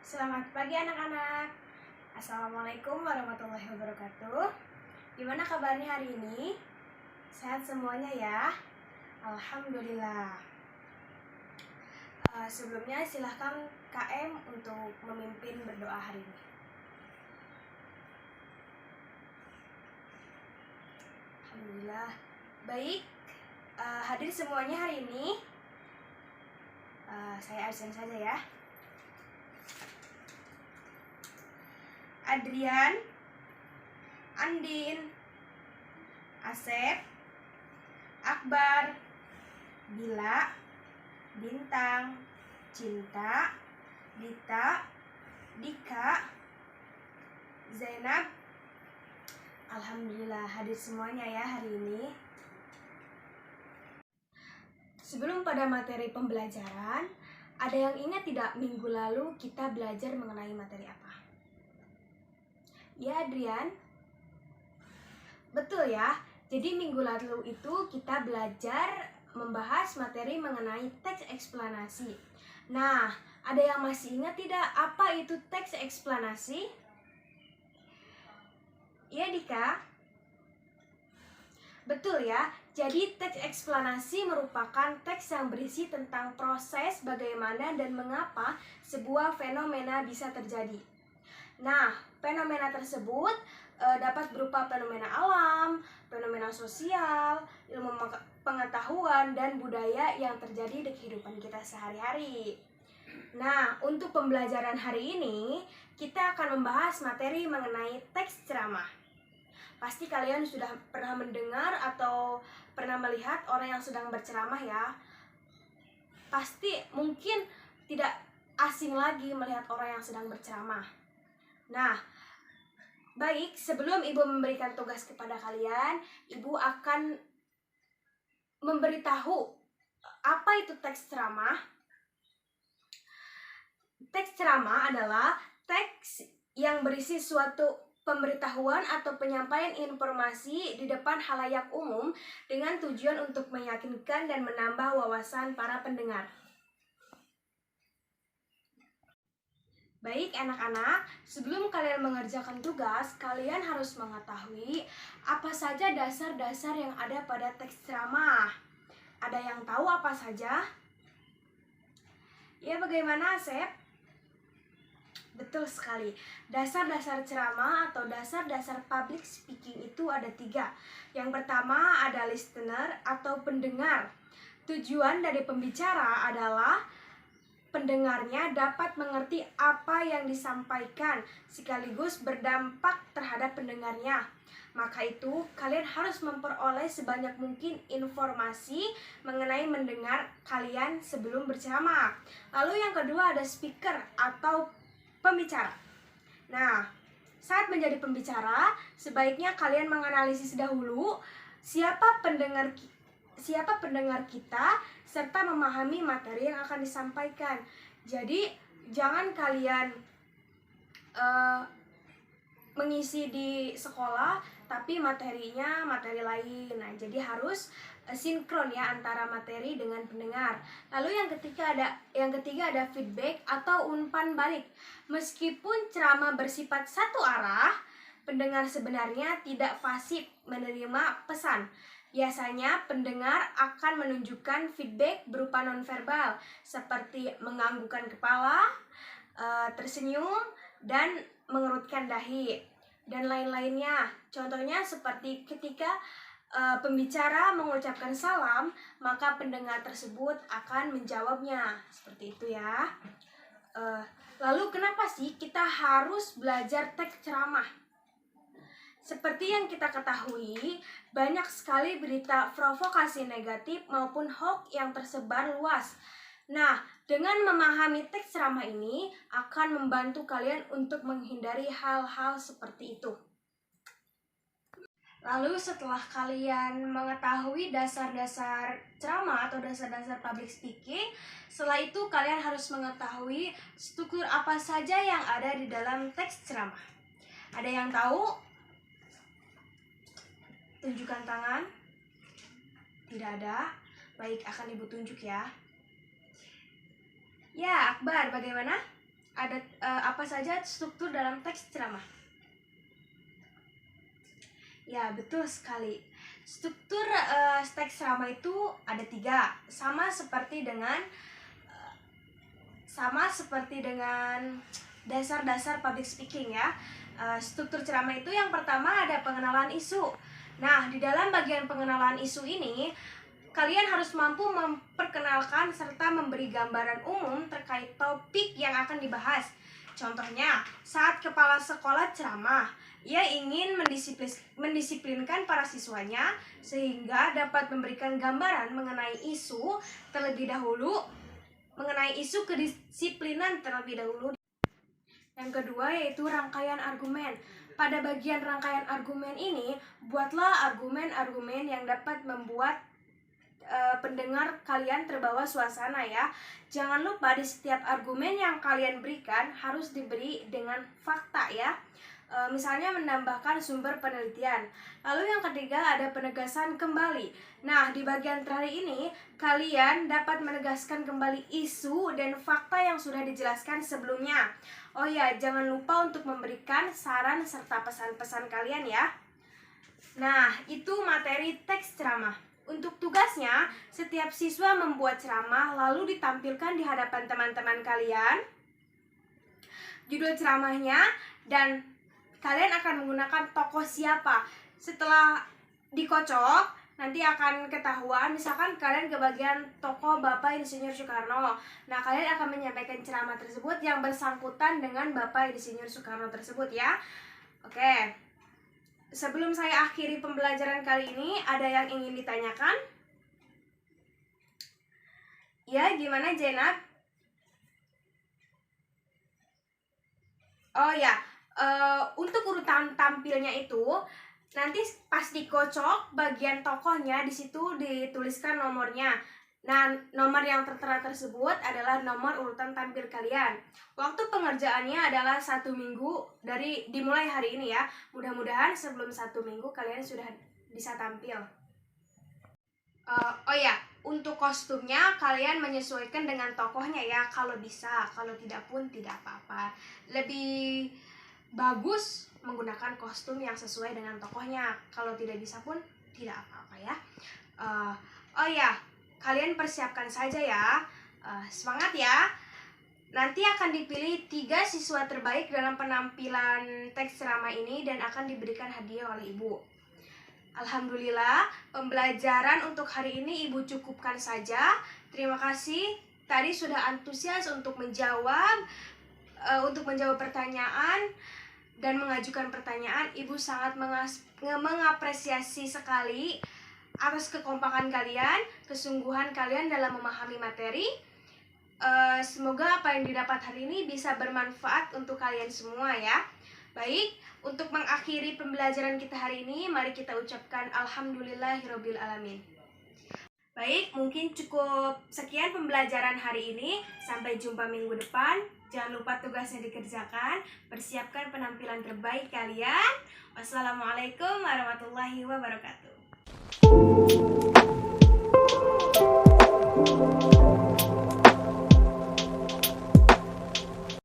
Selamat pagi anak-anak. Assalamualaikum warahmatullahi wabarakatuh. Gimana kabarnya hari ini? Sehat semuanya ya? Alhamdulillah. Sebelumnya silahkan KM untuk memimpin berdoa hari ini. Alhamdulillah. Baik, hadir semuanya hari ini. Saya absen saja ya. Adrian, Andin, Asep, Akbar, Bila, Bintang, Cinta, Dita, Dika, Zainab. Alhamdulillah hadir semuanya ya hari ini. Sebelum pada materi pembelajaran, ada yang ingat tidak minggu lalu kita belajar mengenai materi apa? Ya Adrian? Betul ya, jadi minggu lalu itu kita belajar membahas materi mengenai teks eksplanasi. Nah, ada yang masih ingat tidak apa itu teks eksplanasi? Ya Dika? Betul ya, jadi teks eksplanasi merupakan teks yang berisi tentang proses bagaimana dan mengapa sebuah fenomena bisa terjadi. Nah, fenomena tersebut dapat berupa fenomena alam, fenomena sosial, ilmu pengetahuan, dan budaya yang terjadi di kehidupan kita sehari-hari. Nah, untuk pembelajaran hari ini, kita akan membahas materi mengenai teks ceramah. Pasti kalian sudah pernah mendengar atau pernah melihat orang yang sedang berceramah ya. Pasti mungkin tidak asing lagi melihat orang yang sedang berceramah. Nah, baik, sebelum Ibu memberikan tugas kepada kalian, Ibu akan memberitahu apa itu teks ceramah. Teks ceramah adalah teks yang berisi suatu pemberitahuan atau penyampaian informasi di depan halayak umum dengan tujuan untuk meyakinkan dan menambah wawasan para pendengar. Baik anak-anak, sebelum kalian mengerjakan tugas, kalian harus mengetahui apa saja dasar-dasar yang ada pada teks ceramah. Ada yang tahu apa saja? Ya, bagaimana, Asep? Betul sekali, dasar-dasar ceramah atau dasar-dasar public speaking itu ada 3. Yang pertama ada listener atau pendengar. Tujuan dari pembicara adalah pendengarnya dapat mengerti apa yang disampaikan sekaligus berdampak terhadap pendengarnya. Maka itu, kalian harus memperoleh sebanyak mungkin informasi mengenai mendengar kalian sebelum berceramah. Lalu yang kedua ada speaker atau pembicara. Nah, saat menjadi pembicara, sebaiknya kalian menganalisis dahulu siapa pendengar kita serta memahami materi yang akan disampaikan. Jadi jangan kalian mengisi di sekolah tapi materinya materi lain. Nah, jadi harus sinkron ya antara materi dengan pendengar. Lalu yang ketiga ada feedback atau umpan balik. Meskipun ceramah bersifat satu arah, pendengar sebenarnya tidak fasih menerima pesan. Biasanya pendengar akan menunjukkan feedback berupa nonverbal seperti menganggukkan kepala, tersenyum, dan mengerutkan dahi, dan lain-lainnya. Contohnya seperti ketika pembicara mengucapkan salam, maka pendengar tersebut akan menjawabnya. Seperti itu ya. Lalu kenapa sih kita harus belajar teks ceramah? Seperti yang kita ketahui, banyak sekali berita provokasi negatif maupun hoax yang tersebar luas. Nah, dengan memahami teks ceramah ini akan membantu kalian untuk menghindari hal-hal seperti itu. Lalu setelah kalian mengetahui dasar-dasar ceramah atau dasar-dasar public speaking, setelah itu kalian harus mengetahui struktur apa saja yang ada di dalam teks ceramah. Ada yang tahu? Tunjukkan tangan. Tidak ada. Baik, akan Ibu tunjuk ya. Ya, Akbar, bagaimana? Ada apa saja struktur dalam teks ceramah? Ya, betul sekali. Struktur teks ceramah itu ada 3, sama seperti dengan dasar-dasar public speaking ya. Struktur ceramah itu yang pertama ada pengenalan isu. Nah, di dalam bagian pengenalan isu ini, kalian harus mampu memperkenalkan serta memberi gambaran umum terkait topik yang akan dibahas. Contohnya, saat kepala sekolah ceramah, ia ingin mendisiplinkan para siswanya sehingga dapat memberikan gambaran mengenai isu kedisiplinan terlebih dahulu. Yang kedua yaitu rangkaian argumen. Pada bagian rangkaian argumen ini, buatlah argumen-argumen yang dapat membuat pendengar kalian terbawa suasana ya. Jangan lupa di setiap argumen yang kalian berikan harus diberi dengan fakta ya. Misalnya menambahkan sumber penelitian. Lalu yang ketiga ada penegasan kembali. Nah, di bagian terakhir ini kalian dapat menegaskan kembali isu dan fakta yang sudah dijelaskan sebelumnya. Oh ya, jangan lupa untuk memberikan saran serta pesan-pesan kalian ya. Nah, itu materi teks ceramah. Untuk tugasnya, setiap siswa membuat ceramah lalu ditampilkan di hadapan teman-teman kalian. Judul ceramahnya dan kalian akan menggunakan tokoh siapa. Setelah dikocok, nanti akan ketahuan, misalkan kalian kebagian tokoh Bapak Insinyur Soekarno. Nah, kalian akan menyampaikan ceramah tersebut yang bersangkutan dengan Bapak Insinyur Soekarno tersebut ya. Oke. Sebelum saya akhiri pembelajaran kali ini, ada yang ingin ditanyakan? Ya, gimana Jenab? Oh ya, untuk urutan tampilnya itu nanti pas dikocok bagian tokohnya di situ dituliskan nomornya. Nah, nomor yang tertera tersebut adalah nomor urutan tampil kalian. Waktu pengerjaannya adalah 1 minggu dimulai hari ini ya. Mudah-mudahan sebelum 1 minggu kalian sudah bisa tampil. Oh ya, untuk kostumnya kalian menyesuaikan dengan tokohnya ya. Kalau bisa, kalau tidak pun tidak apa-apa. Lebih bagus menggunakan kostum yang sesuai dengan tokohnya. Kalau tidak bisa pun tidak apa-apa ya. Oh ya, kalian persiapkan saja ya. Semangat ya. Nanti akan dipilih 3 siswa terbaik dalam penampilan teks ceramah ini dan akan diberikan hadiah oleh ibu. Alhamdulillah, pembelajaran untuk hari ini ibu cukupkan saja. Terima kasih. Tadi sudah antusias untuk menjawab pertanyaan dan mengajukan pertanyaan. Ibu sangat mengapresiasi sekali atas kekompakan kalian, kesungguhan kalian dalam memahami materi. Semoga apa yang didapat hari ini bisa bermanfaat untuk kalian semua ya. Baik, untuk mengakhiri pembelajaran kita hari ini, mari kita ucapkan Alhamdulillahirabbil alamin. Baik, mungkin cukup sekian pembelajaran hari ini. Sampai jumpa minggu depan. Jangan lupa tugasnya dikerjakan. Persiapkan penampilan terbaik kalian. Wassalamualaikum warahmatullahi wabarakatuh.